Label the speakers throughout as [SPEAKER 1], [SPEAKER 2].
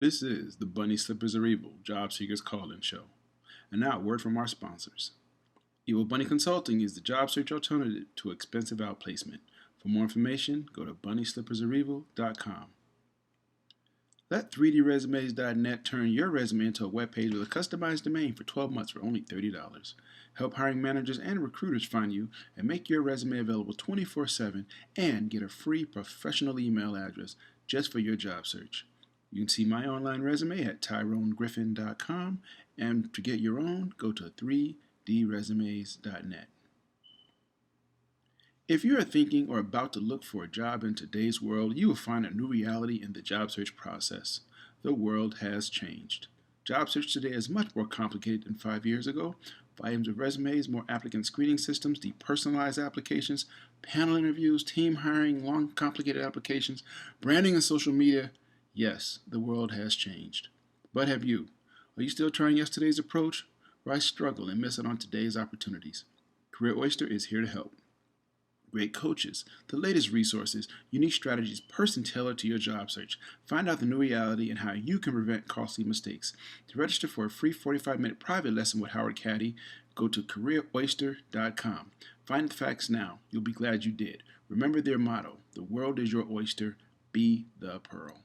[SPEAKER 1] This is the Bunny Slippers Are Evil Job Seekers Call-In Show. And now, a word from our sponsors. Evil Bunny Consulting is the job search alternative to expensive outplacement. For more information, go to bunnyslippersareevil.com. Let 3dresumes.net turn your resume into a web page with a customized domain for 12 months for only $30. Help hiring managers and recruiters find you and make your resume available 24/7 and get a free professional email address just for your job search. You can see my online resume at tyronegriffin.com, and to get your own, go to 3dresumes.net. If you are thinking or about to look for a job in today's world, you will find a new reality in the job search process. The world has changed. Job search today is much more complicated than 5 years ago. Volumes of resumes, more applicant screening systems, depersonalized applications, panel interviews, team hiring, long, complicated applications, branding and social media. Yes, the world has changed. But have you? Are you still trying yesterday's approach? Why struggle and miss out on today's opportunities? Career Oyster is here to help. Great coaches, the latest resources, unique strategies, person tailored to your job search. Find out the new reality and how you can prevent costly mistakes. To register for a free 45-minute private lesson with Howard Caddy, go to careeroyster.com. Find the facts now. You'll be glad you did. Remember their motto, the world is your oyster, be the pearl.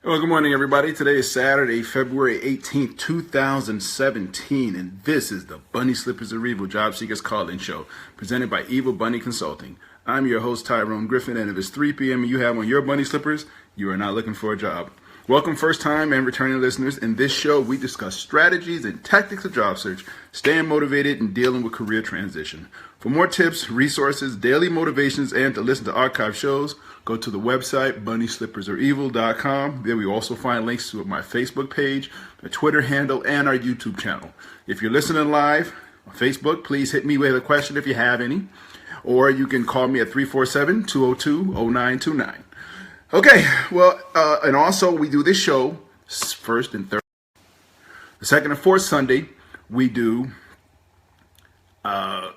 [SPEAKER 1] Well, good morning, everybody. Today is Saturday, February 18th, 2017, and this is the Bunny Slippers Are Evil Job Seekers Call-In Show, presented by Evil Bunny Consulting. I'm your host, Tyrone Griffin, and if it's 3 p.m. and you have on your bunny slippers, you are not looking for a job. Welcome first-time and returning listeners. In this show, we discuss strategies and tactics of job search, staying motivated, and dealing with career transition. For more tips, resources, daily motivations, and to listen to archive shows, go to the website, bunnyslippersareevil.com. There we also find links to my Facebook page, my Twitter handle, and our YouTube channel. If you're listening live on Facebook, please hit me with a question if you have any, or you can call me at 347-202-0929. Okay, well, and also we do this show first and third. The second and fourth Sunday, we do the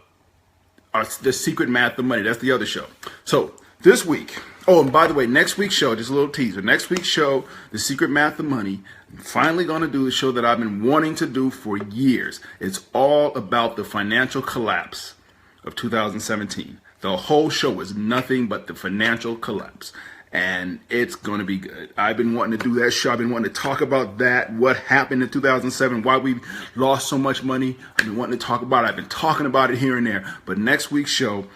[SPEAKER 1] Secret Math of Money. That's the other show. So this week, oh, and by the way, next week's show, just a little teaser. Next week's show, The Secret Math of Money, I'm finally going to do the show that I've been wanting to do for years. It's all about the financial collapse of 2017. The whole show is nothing but the financial collapse. And it's going to be good. I've been wanting to do that show. I've been wanting to talk about that, what happened in 2007, why we lost so much money. I've been wanting to talk about it. I've been talking about it here and there. But next week's show,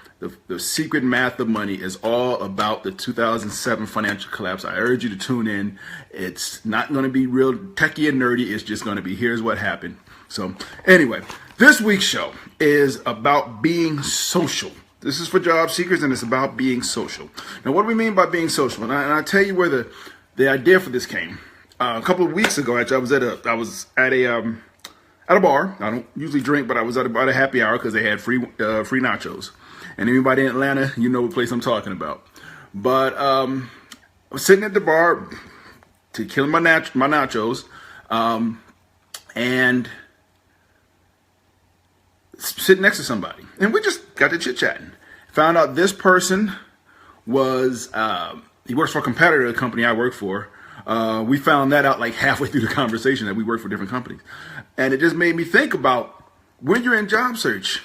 [SPEAKER 1] the Secret Math of Money, is all about the 2007 financial collapse. I urge you to tune in. It's not going to be real techie and nerdy. It's just going to be, here's what happened. So anyway, this week's show is about being social. This is for job seekers, and it's about being social. Now, what do we mean by being social? And I'll tell you where the idea for this came. A couple of weeks ago, actually, I was at a bar. I don't usually drink, but I was at a happy hour because they had free nachos. And anybody in Atlanta, you know what place I'm talking about. But I was sitting at the bar to kill my nachos, and sitting next to somebody, and we just got to chit-chatting. Found out this person was, he works for a competitor of the company I work for. We found that out like halfway through the conversation, that we work for different companies. And it just made me think about, when you're in job search,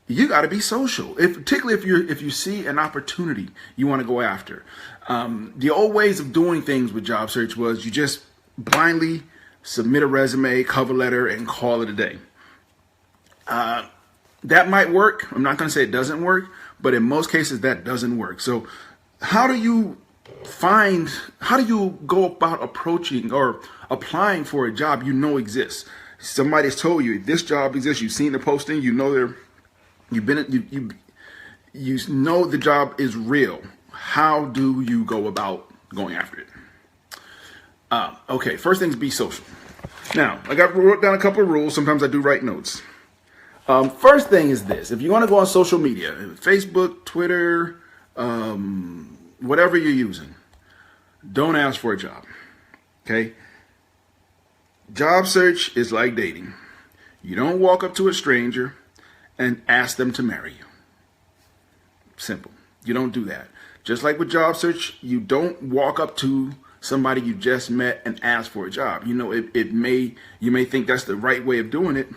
[SPEAKER 1] you got to be social, particularly if you see an opportunity you want to go after. The old ways of doing things with job search was you just blindly submit a resume, cover letter, and call it a day. That might work. I'm not going to say it doesn't work, but in most cases that doesn't work. So how do you go about approaching or applying for a job you know exists? Somebody's told you this job exists. You've seen the posting. You know you know the job is real. How do you go about going after it? Okay, first thing is be social. Now, wrote down a couple of rules. Sometimes I do write notes. First thing is this: if you want to go on social media, Facebook, Twitter, whatever you're using, don't ask for a job. Okay? Job search is like dating. You don't walk up to a stranger and ask them to marry you. Simple. You don't do that. Just like with job search, you don't walk up to somebody you just met and ask for a job. You know, you may think that's the right way of doing it.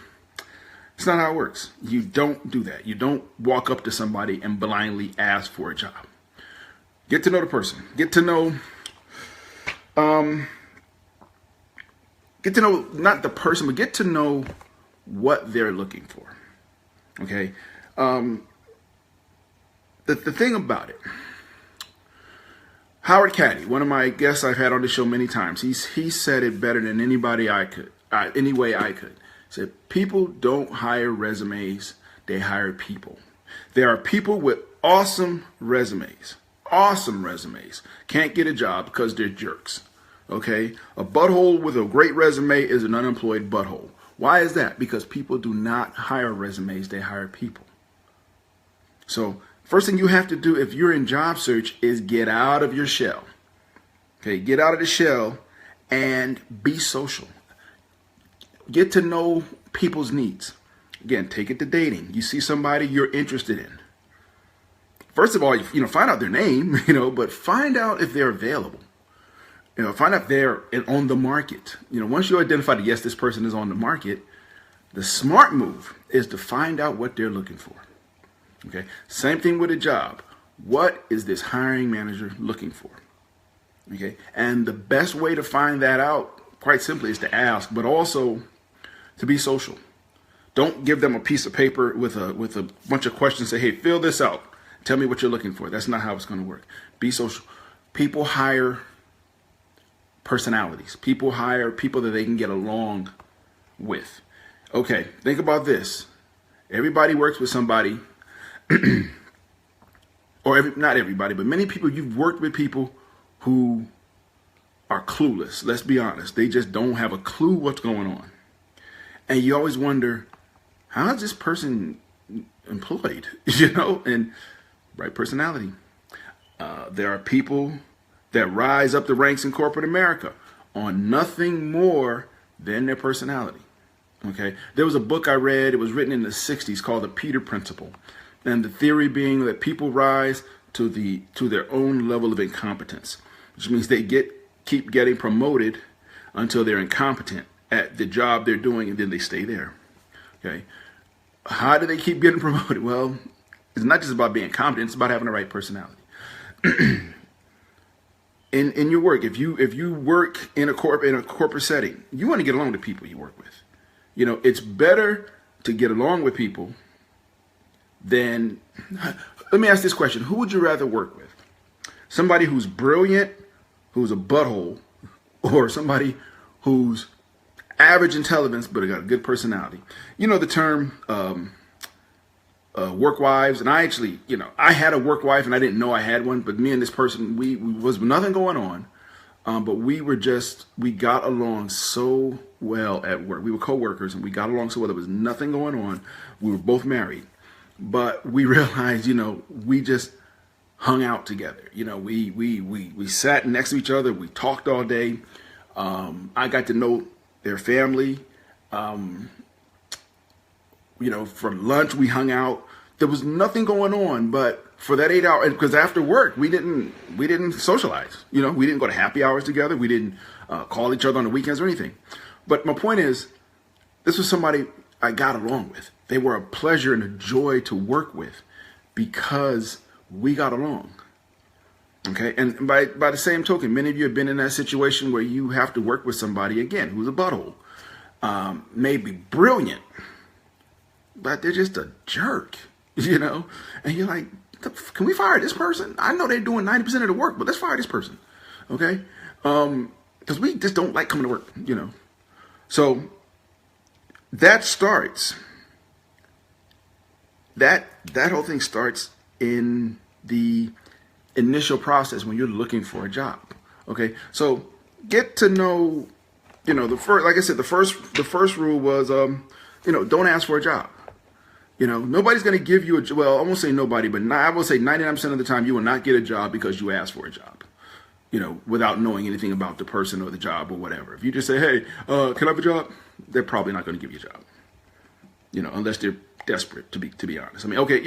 [SPEAKER 1] It's not how it works. You don't do that. You don't walk up to somebody and blindly ask for a job. Get to know the person. Get to know not the person, but get to know what they're looking for. Okay. The thing about it, Howard Caddy, one of my guests I've had on the show many times, he said it better than anybody any way I could. He said, people don't hire resumes, they hire people. There are people with awesome resumes, can't get a job because they're jerks. Okay? A butthole with a great resume is an unemployed butthole. Why is that? Because people do not hire resumes, they hire people. So first thing you have to do if you're in job search is get out of your shell. Okay, get out of the shell and be social. Get to know people's needs. Again, take it to dating. You see somebody you're interested in. First of all, find out their name, but find out if they're available. Find out if they're on the market. Once you identify that, yes, this person is on the market, the smart move is to find out what they're looking for. Okay. Same thing with a job. What is this hiring manager looking for? Okay. And the best way to find that out, quite simply, is to ask, but also to be social. Don't give them a piece of paper with a bunch of questions. Say, hey, fill this out. Tell me what you're looking for. That's not how it's going to work. Be social. People hire personalities. People hire people that they can get along with. Okay. Think about this. Everybody works with somebody. Not everybody, but many people, you've worked with people who are clueless. Let's be honest. They just don't have a clue what's going on. And you always wonder, how is this person employed? And right personality. There are people that rise up the ranks in corporate America on nothing more than their personality. Okay. There was a book I read. It was written in the 60s called The Peter Principle. And the theory being that people rise to their own level of incompetence, which means they keep getting promoted until they're incompetent at the job they're doing, and then they stay there. Okay. How do they keep getting promoted? Well, it's not just about being competent, it's about having the right personality. In your work, if you work in a corporate setting, you want to get along with the people you work with. It's better to get along with people than, let me ask this question. Who would you rather work with? Somebody who's brilliant, who's a butthole, or somebody who's average intelligence but got a good personality? The term work wives, and I actually, I had a work wife and I didn't know I had one, but me and this person, we was nothing going on, but we got along so well at work. We were co-workers and we got along so well. There was nothing going on. We were both married. But we realized, we just hung out together. We sat next to each other. We talked all day. I got to know their family. For lunch, we hung out. There was nothing going on, but for that 8 hours, because after work, we didn't socialize. We didn't go to happy hours together. We didn't call each other on the weekends or anything. But my point is, this was somebody I got along with. They were a pleasure and a joy to work with because we got along. Okay, and by the same token, many of you have been in that situation where you have to work with somebody, again, who's a butthole. Maybe brilliant, but they're just a jerk, and you're like, can we fire this person? I know they're doing 90% of the work, but let's fire this person, okay? Because we just don't like coming to work, So that starts... That whole thing starts in the initial process when you're looking for a job. Okay, so get to know, the first, like I said, the first rule was, don't ask for a job. Nobody's going to give you I won't say nobody, but I will say 99% of the time you will not get a job because you asked for a job. Without knowing anything about the person or the job or whatever. If you just say, hey, can I have a job? They're probably not going to give you a job. Unless they're desperate, to be honest. I mean, okay,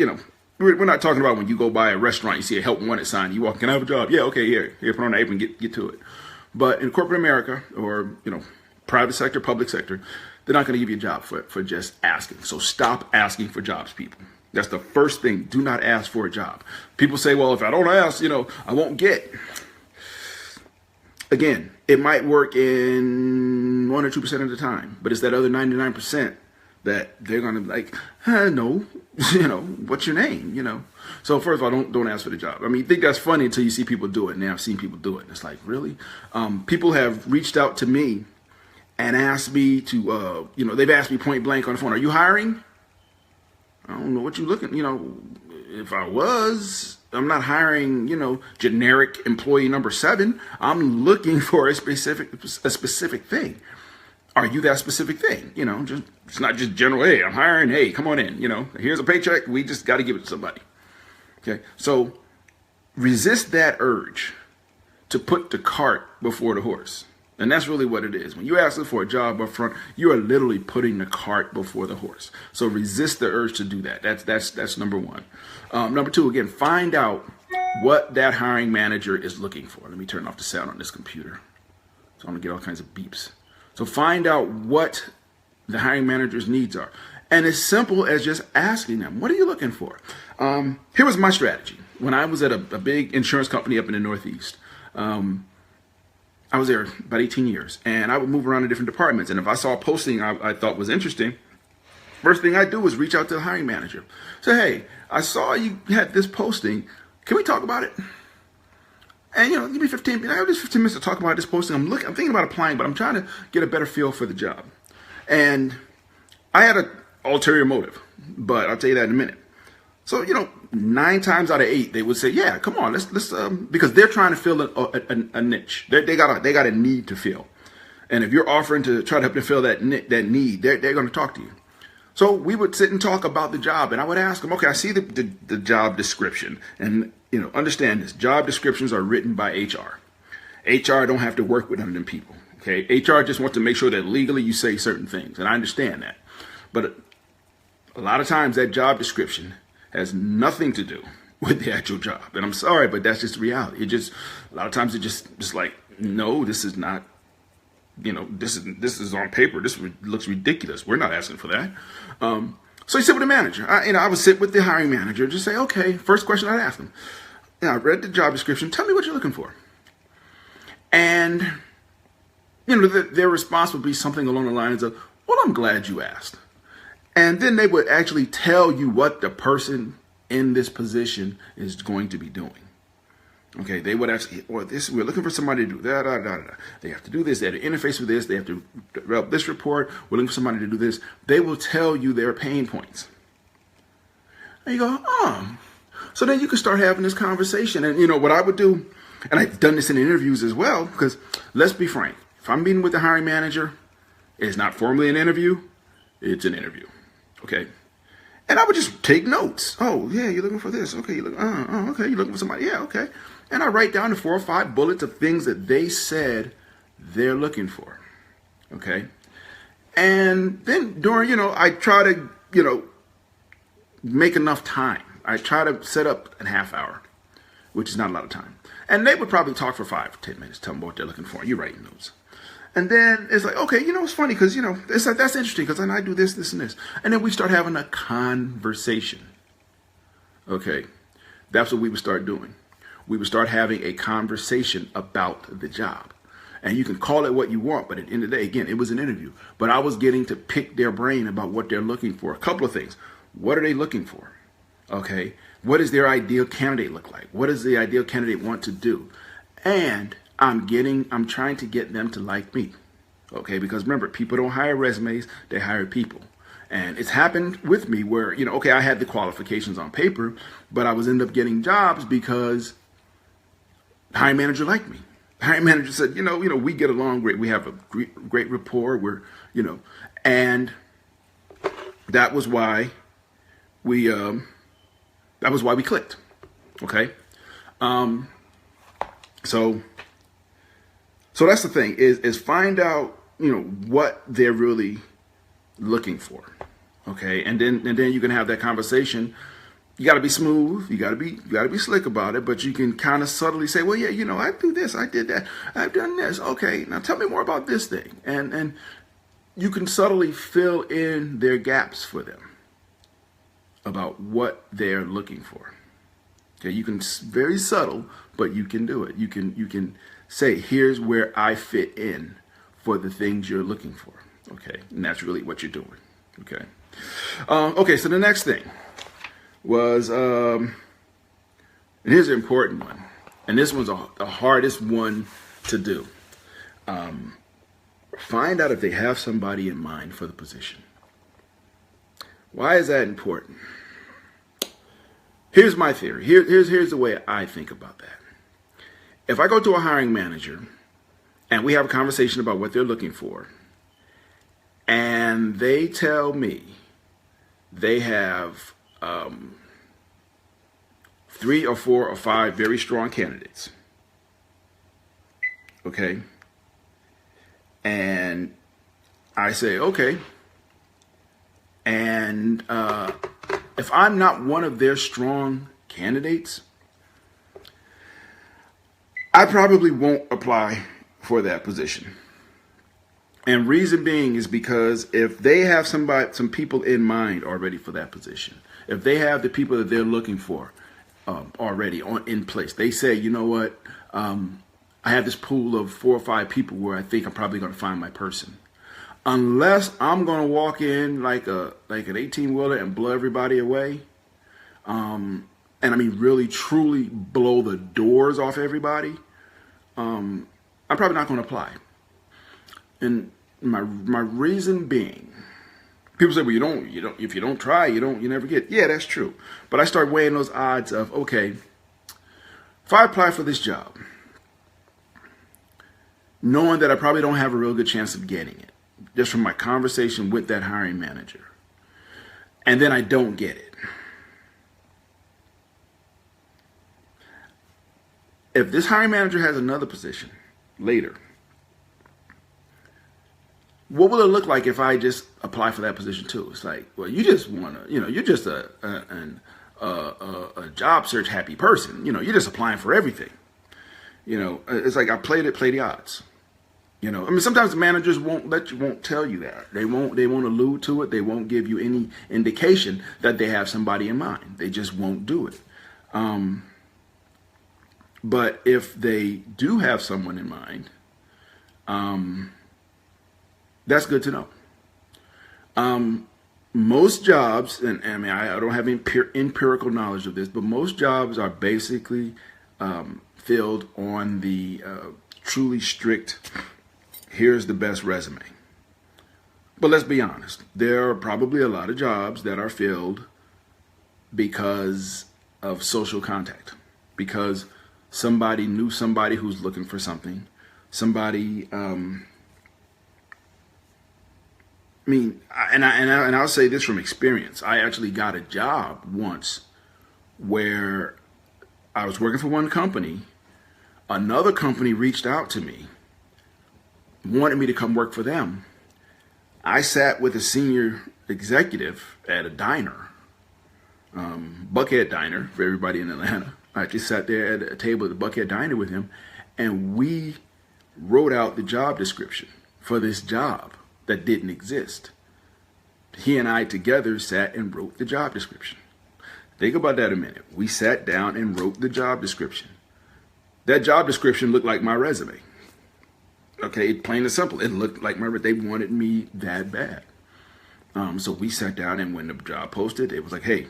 [SPEAKER 1] We're not talking about when you go by a restaurant, you see a help wanted sign, you walk, can I have a job? Yeah, okay, here, put on the apron, get to it. But in corporate America, or private sector, public sector, they're not going to give you a job for just asking. So stop asking for jobs, people. That's the first thing. Do not ask for a job. People say, well, if I don't ask, I won't get. Again, it might work in 1 or 2% of the time, but it's that other 99% that they're going to be like, no, what's your name, So first of all, don't ask for the job. I mean, you think that's funny until you see people do it. And now I've seen people do it. And it's like, really? People have reached out to me and asked me to, they've asked me point blank on the phone, are you hiring? I don't know what you're looking, if I was, I'm not hiring, generic employee number 7. I'm looking for a specific thing. Are you that specific thing? It's not just general, hey, I'm hiring, hey, come on in, here's a paycheck, we just got to give it to somebody. Okay, so resist that urge to put the cart before the horse. And that's really what it is. When you ask for a job up front, you are literally putting the cart before the horse. So resist the urge to do that. That's number one. Number two, again, find out what that hiring manager is looking for. Let me turn off the sound on this computer. So I'm gonna get all kinds of beeps. So find out what the hiring manager's needs are. And as simple as just asking them, what are you looking for? Here was my strategy. When I was at a big insurance company up in the Northeast, I was there about 18 years, and I would move around to different departments. And if I saw a posting I thought was interesting, first thing I'd do was reach out to the hiring manager. Say, hey, I saw you had this posting. Can we talk about it? And, give me 15 minutes. I have just 15 minutes to talk about this posting. I'm thinking about applying, but I'm trying to get a better feel for the job. And I had an ulterior motive, but I'll tell you that in a minute. So, 9 times out of 8, they would say, yeah, come on, let's because they're trying to fill a niche. They got a need to fill. And if you're offering to try to help them fill that need, they're going to talk to you. So we would sit and talk about the job, and I would ask them, okay, I see the job description, and, understand this, job descriptions are written by HR. HR don't have to work with none of them people, okay? HR just wants to make sure that legally you say certain things, and I understand that. But a lot of times that job description has nothing to do with the actual job. And I'm sorry, but that's just reality. A lot of times it just like, no, this is not, this is on paper. This looks ridiculous. We're not asking for that. So you sit with the manager. I would sit with the hiring manager, just say, okay, first question I'd ask them. I read the job description. Tell me what you're looking for. And, their response would be something along the lines of, well, I'm glad you asked. And then they would actually tell you what the person in this position is going to be doing. Okay, they would actually, we're looking for somebody to do that. They have to do this. They have to interface with this. They have to develop this report. We're looking for somebody to do this. They will tell you their pain points. And you go, oh. So then you can start having this conversation. And what I would do, and I've done this in interviews as well, because let's be frank, if I'm meeting with the hiring manager, it's not formally an interview, it's an interview. Okay. And I would just take notes. Oh, yeah, you're looking for this. Okay, you're looking for somebody. Yeah, okay. And I write down the 4 or 5 bullets of things that they said they're looking for. Okay. And then during, I try to, make enough time. I try to set up a half hour, which is not a lot of time. And they would probably talk for 5 or 10 minutes, tell them what they're looking for. You're writing notes. And then it's like, okay, it's funny because, it's like, that's interesting because then I do this, this, and this. And then we start having a conversation. Okay. That's what we would start doing. We would start having a conversation about the job. And you can call it what you want, but at the end of the day, again, it was an interview. But I was getting to pick their brain about what they're looking for. A couple of things. What are they looking for? Okay. What does their ideal candidate look like? What does the ideal candidate want to do? And I'm trying to get them to like me. Okay, because remember, people don't hire resumes, they hire people. And it's happened with me where, okay, I had the qualifications on paper, but I was end up getting jobs because the hiring manager liked me. The hiring manager said, we get along great. We have a great rapport. And that was why we clicked. Okay. So that's the thing is find out, what they're really looking for. Okay. And then you can have that conversation You got to be smooth. You got to be slick about it. But you can kind of subtly say, well, yeah, I do this, I did that, I've done this. Okay, now tell me more about this thing. And you can subtly fill in their gaps for them about what they're looking for. Okay, you can very subtle, but you can do it. You can say, here's where I fit in for the things you're looking for. Okay, and that's really what you're doing. Okay. Okay, so the next thing was, and here's an important one, and this one's the hardest one to do. Find out if they have somebody in mind for the position. Why is that important? Here's my theory. Here's the way I think about that. If I go to a hiring manager and we have a conversation about what they're looking for, and they tell me they have 3 or 4 or 5 very strong candidates, okay, and I say, okay, and if I'm not one of their strong candidates, I probably won't apply for that position. And reason being is because if they have some people in mind already for that position, if they have the people that they're looking for already in place, they say, you know what, I have this pool of 4 or 5 people where I think I'm probably going to find my person. Unless I'm going to walk in like an 18-wheeler and blow everybody away, and I mean really truly blow the doors off everybody, I'm probably not going to apply. And my reason being, people say, well, you don't if you don't try, you never get. Yeah, that's true. But I start weighing those odds of, okay, if I apply for this job, knowing that I probably don't have a real good chance of getting it, just from my conversation with that hiring manager, and then I don't get it. If this hiring manager has another position later, what will it look like if I just apply for that position too? It's like, well, you just want to, you're just a job search happy person. You're just applying for everything. It's like I play the odds. I mean, sometimes managers won't tell you that. They won't allude to it. They won't give you any indication that they have somebody in mind. They just won't do it. But if they do have someone in mind, that's good to know. Most jobs, and I mean, I don't have any empirical knowledge of this, but most jobs are basically filled on the truly strict, here's the best resume. But let's be honest, there are probably a lot of jobs that are filled because of social contact, because somebody knew somebody who's looking for something, somebody, I mean, and I'll say this from experience. I actually got a job once where I was working for one company. Another company reached out to me, wanted me to come work for them. I sat with a senior executive at a diner, Buckhead Diner, for everybody in Atlanta. I just sat there at a table at the Buckhead Diner with him, and we wrote out the job description for this job that didn't exist. He and I together sat and wrote the job description. Think about that a minute. We sat down and wrote the job description. That job description looked like my resume. Okay, plain and simple. It looked like they wanted me that bad. So we sat down, and when the job posted, it was like, hey,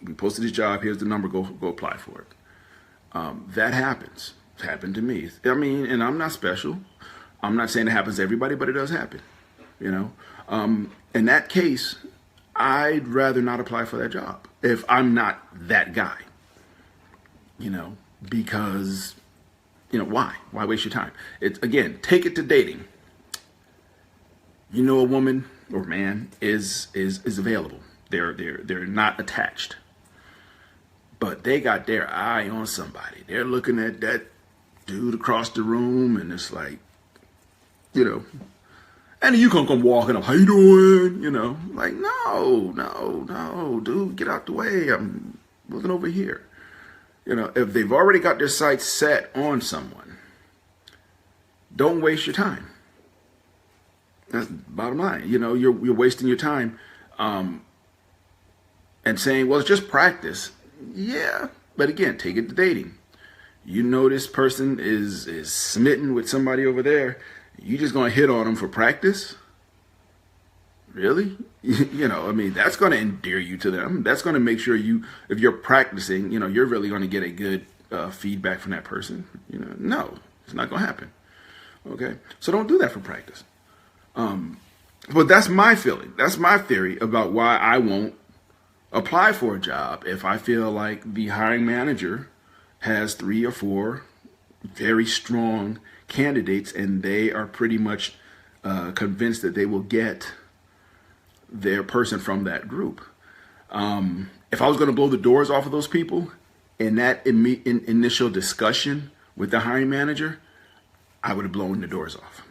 [SPEAKER 1] we posted this job. Here's the number. Go apply for it. That happens. It's happened to me. I mean, and I'm not special. I'm not saying it happens to everybody, but it does happen. In that case, I'd rather not apply for that job if I'm not that guy. Because why? Why waste your time? It's, again, take it to dating. A woman or man is available. They're not attached. But they got their eye on somebody. They're looking at that dude across the room, and it's like, and you can come walking up, how you doing? Like, no, dude, get out the way. I'm Wasn't over here. If they've already got their sights set on someone, don't waste your time. That's the bottom line. You're wasting your time and saying, well, it's just practice. Yeah, but again, take it to dating. This person is smitten with somebody over there. You just going to hit on them for practice? Really? That's going to endear you to them. That's going to make sure if you're practicing, you're really going to get a good feedback from that person. No, it's not going to happen. Okay? So don't do that for practice. But that's my feeling. That's my theory about why I won't apply for a job if I feel like the hiring manager has 3 or 4 very strong candidates and they are pretty much convinced that they will get their person from that group. If I was going to blow the doors off of those people in that initial discussion with the hiring manager, I would have blown the doors off.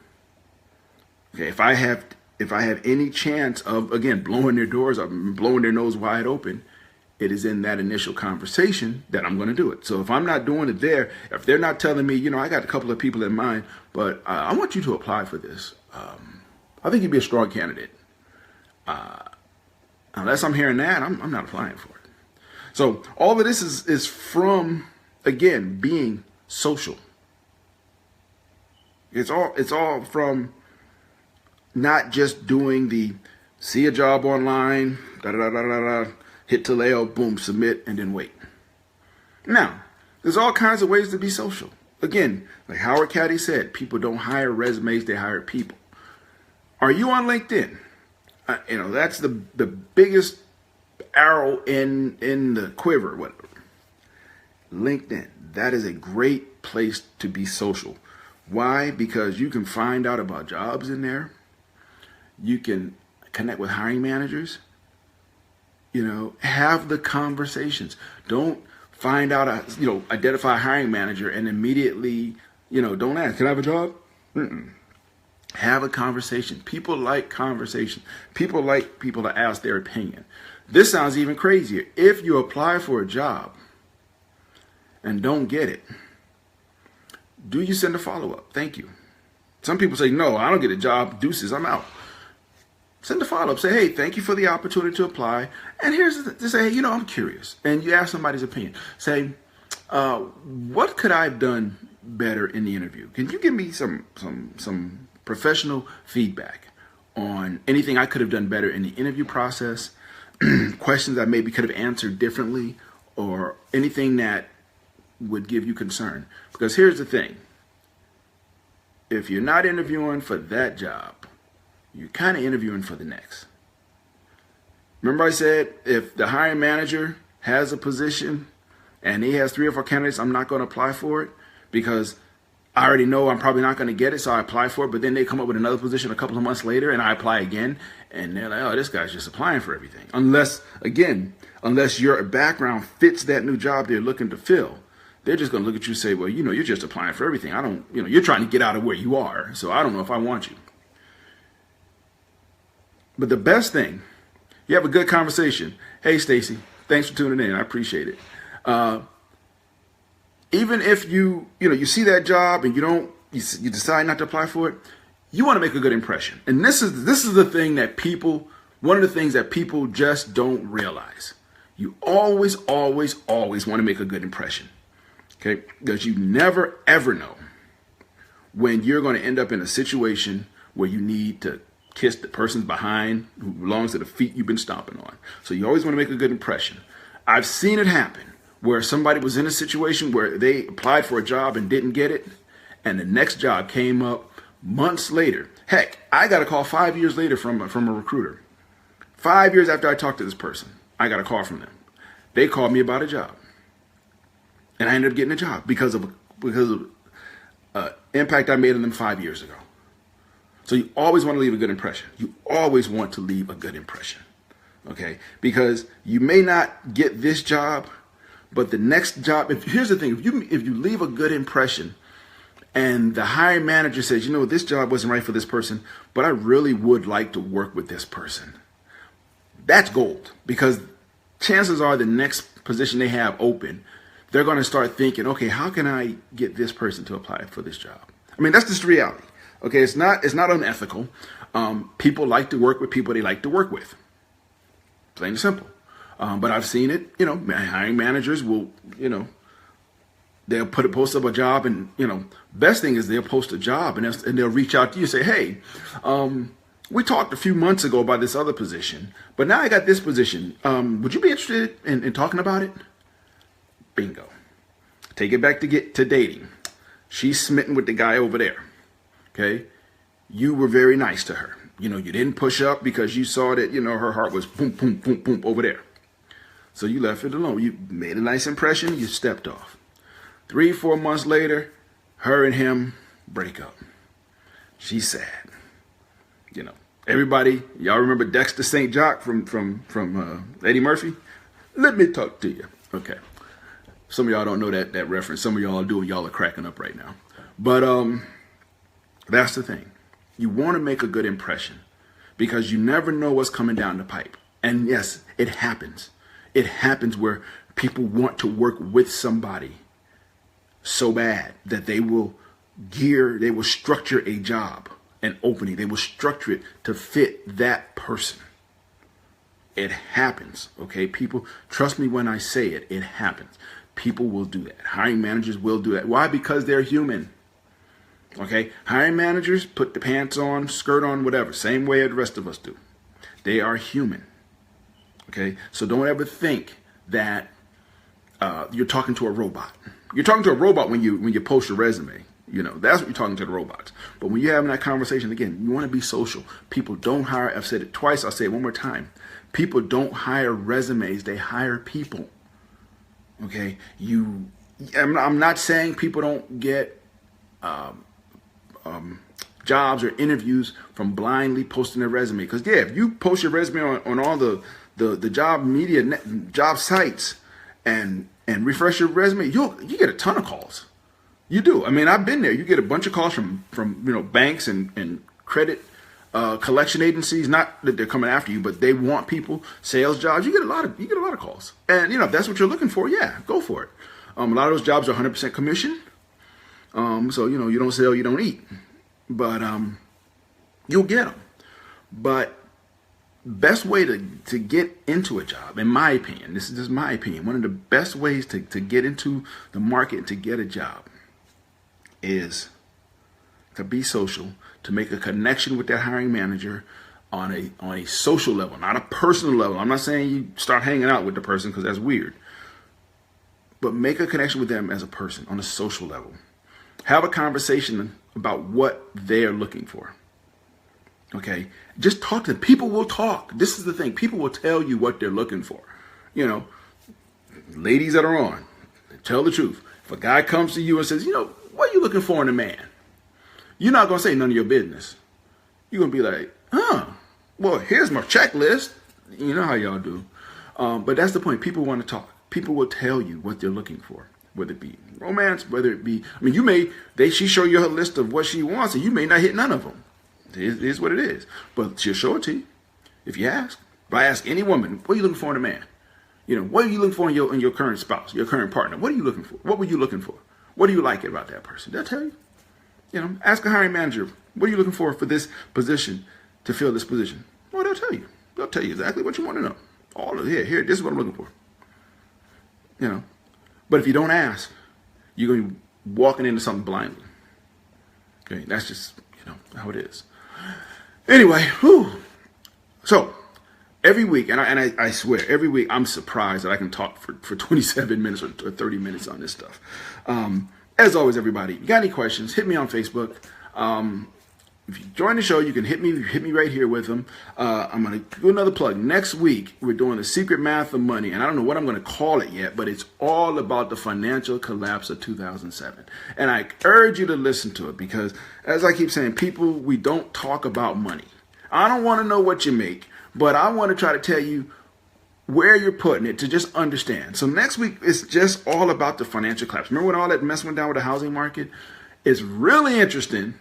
[SPEAKER 1] Okay, if I have any chance of, again, blowing their doors up, blowing their nose wide open, it is in that initial conversation that I'm going to do it. So if I'm not doing it there, if they're not telling me, I got a couple of people in mind, but I want you to apply for this. I think you'd be a strong candidate. Unless I'm hearing that, I'm not applying for it. So all of this is from, again, being social. It's all from not just doing the see a job online, hit Taleo, boom, submit, and then wait. Now, there's all kinds of ways to be social. Again, like Howard Caddy said, people don't hire resumes, they hire people. Are you on LinkedIn? That's the biggest arrow in the quiver, whatever. LinkedIn, that is a great place to be social. Why? Because you can find out about jobs in there. You can connect with hiring managers. Have the conversations. Don't find out, identify a hiring manager and immediately, don't ask, can I have a job? Have a conversation. People like conversation. People like people to ask their opinion. This sounds even crazier. If you apply for a job and don't get it, do you send a follow-up? Thank you. Some people say, no, I don't get a job. Deuces, I'm out. Send a follow-up. Say, hey, thank you for the opportunity to apply. And here's to say, hey, I'm curious. And you ask somebody's opinion. Say, what could I have done better in the interview? Can you give me some professional feedback on anything I could have done better in the interview process, questions I maybe could have answered differently, or anything that would give you concern? Because here's the thing. If you're not interviewing for that job, you're kind of interviewing for the next. Remember I said, if the hiring manager has a position and he has 3 or 4 candidates, I'm not going to apply for it because I already know I'm probably not going to get it, so I apply for it. But then they come up with another position a couple of months later and I apply again. And they're like, oh, this guy's just applying for everything. Unless your background fits that new job they're looking to fill. They're just going to look at you and say, well, you're just applying for everything. You're trying to get out of where you are. So I don't know if I want you. But the best thing, you have a good conversation. Hey, Stacy, thanks for tuning in. I appreciate it. Even if you see that job and you decide not to apply for it, you want to make a good impression. And this is the thing that one of the things that people just don't realize. You always, always, always want to make a good impression. Okay? Because you never, ever know when you're going to end up in a situation where you need to kiss the person behind who belongs to the feet you've been stomping on. So you always want to make a good impression. I've seen it happen where somebody was in a situation where they applied for a job and didn't get it, and the next job came up months later. Heck, I got a call 5 years later from a recruiter. 5 years after I talked to this person, I got a call from them. They called me about a job, and I ended up getting a job because of impact I made on them 5 years ago. So you always want to leave a good impression. You always want to leave a good impression, okay? Because you may not get this job, but the next job. Here's the thing: if you leave a good impression, and the hiring manager says, this job wasn't right for this person, but I really would like to work with this person, that's gold. Because chances are the next position they have open, they're going to start thinking, okay, how can I get this person to apply for this job? I mean, that's just the reality. Okay, it's not unethical. People like to work with people they like to work with. Plain and simple. But I've seen it, hiring managers will, they'll post up a job and, best thing is they'll post a job and they'll reach out to you and say, hey, we talked a few months ago about this other position, but now I got this position. Would you be interested in talking about it? Bingo. Take it back to dating. She's smitten with the guy over there. Okay. You were very nice to her. You didn't push up because you saw that, her heart was boom, boom, boom, boom over there. So you left it alone. You made a nice impression. You stepped off. 3-4 months later, her and him break up. She's sad. Everybody, y'all remember Dexter St. Jock from Eddie Murphy? Let me talk to you. Okay. Some of y'all don't know that reference. Some of y'all do, and y'all are cracking up right now. But that's the thing. You want to make a good impression because you never know what's coming down the pipe. And yes, it happens. It happens where people want to work with somebody so bad that they will structure a job, an opening. They will structure it to fit that person. It happens, okay? People, trust me when I say it, it happens. People will do that. Hiring managers will do that. Why? Because they're human. Okay? Hiring managers put the pants on, skirt on, whatever. Same way the rest of us do. They are human. Okay? So don't ever think that you're talking to a robot. You're talking to a robot when you post your resume. That's what you're talking to the robots. But when you're having that conversation, again, you want to be social. People don't hire, I've said it twice, I'll say it one more time. People don't hire resumes, they hire people. Okay? I'm not saying people don't get jobs or interviews from blindly posting their resume. Because, yeah, if you post your resume on all the job sites and refresh your resume, you get a ton of calls. You do. I mean, I've been there. You get a bunch of calls from banks and credit collection agencies. Not that they're coming after you, but they want people, sales jobs. You get a lot of calls. And if that's what you're looking for, yeah, go for it. A lot of those jobs are 100% commission. So you don't sell, you don't eat. But you'll get them. But best way to get into a job, in my opinion, this is just my opinion, one of the best ways to get into the market and to get a job is to be social, to make a connection with that hiring manager on a social level, not a personal level. I'm not saying you start hanging out with the person because that's weird. But make a connection with them as a person on a social level. Have a conversation about what they're looking for. Okay? Just talk to them. People will talk. This is the thing. People will tell you what they're looking for. Ladies that are on, tell the truth. If a guy comes to you and says, what are you looking for in a man? You're not going to say none of your business. You're going to be like, well, here's my checklist. You know how y'all do. But that's the point. People want to talk. People will tell you what they're looking for, whether it be romance, whether it be, she show you her list of what she wants and you may not hit none of them. It is what it is. But she'll show it to you if you ask. If I ask any woman, what are you looking for in a man? What are you looking for in your current spouse, your current partner? What are you looking for? What were you looking for? What do you like about that person? They'll tell you. Ask a hiring manager, what are you looking for this position, to fill this position? Well, they'll tell you. They'll tell you exactly what you want to know. All of here, this is what I'm looking for. But if you don't ask, you're going to be walking into something blindly. Okay, that's just, how it is. Anyway, so every week, and I swear, every week I'm surprised that I can talk for 27 minutes or 30 minutes on this stuff. As always, everybody, you got any questions, hit me on Facebook. If you join the show, you can hit me right here with them. I'm going to do another plug. Next week, we're doing the secret math of money, and I don't know what I'm going to call it yet, but it's all about the financial collapse of 2007. And I urge you to listen to it because, as I keep saying, people, we don't talk about money. I don't want to know what you make, but I want to try to tell you where you're putting it to just understand. So next week, it's just all about the financial collapse. Remember when all that mess went down with the housing market? It's really interesting.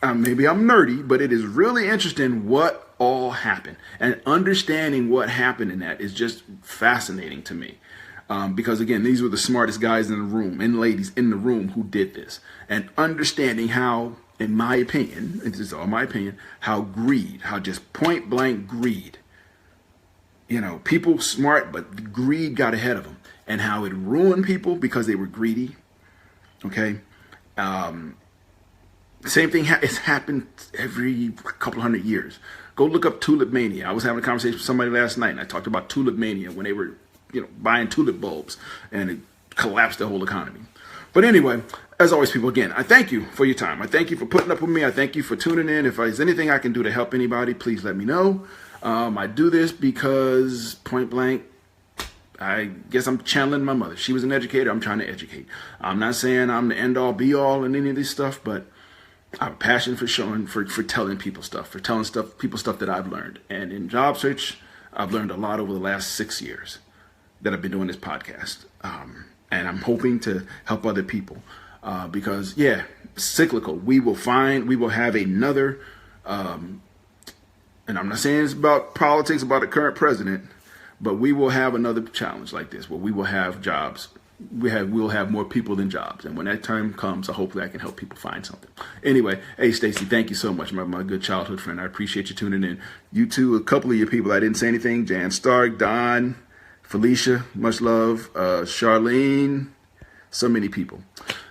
[SPEAKER 1] Maybe I'm nerdy, but it is really interesting what all happened. And understanding what happened in that is just fascinating to me. Because again, these were the smartest guys in the room and ladies in the room who did this. And understanding how, in my opinion, this is all my opinion, how greed, how just point blank greed, people smart, but greed got ahead of them, and how it ruined people because they were greedy. Okay. Same thing it's happened every couple hundred years. Go look up tulip mania. I was having a conversation with somebody last night, and I talked about tulip mania when they were, buying tulip bulbs, and it collapsed the whole economy. But anyway, as always, people, again, I thank you for your time. I thank you for putting up with me. I thank you for tuning in. If there's anything I can do to help anybody, please let me know. I do this because, point blank, I guess I'm channeling my mother. She was an educator. I'm trying to educate. I'm not saying I'm the end all be all in any of this stuff, but I have a passion for showing, for telling people stuff, for telling people stuff that I've learned. And in job search, I've learned a lot over the last 6 years that I've been doing this podcast. And I'm hoping to help other people because, cyclical. We will have another, and I'm not saying it's about politics, about the current president, but we will have another challenge like this where we will have jobs. We'll have more people than jobs. And when that time comes, hopefully I can help people find something. Anyway, hey, Stacy, thank you so much, my good childhood friend. I appreciate you tuning in. You too, a couple of your people, I didn't say anything. Jan Stark, Don, Felicia, much love. Charlene, so many people.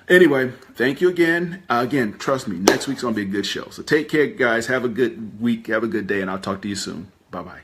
[SPEAKER 1] Anyway, thank you again. Again, trust me, next week's going to be a good show. So take care, guys. Have a good week. Have a good day, and I'll talk to you soon. Bye-bye.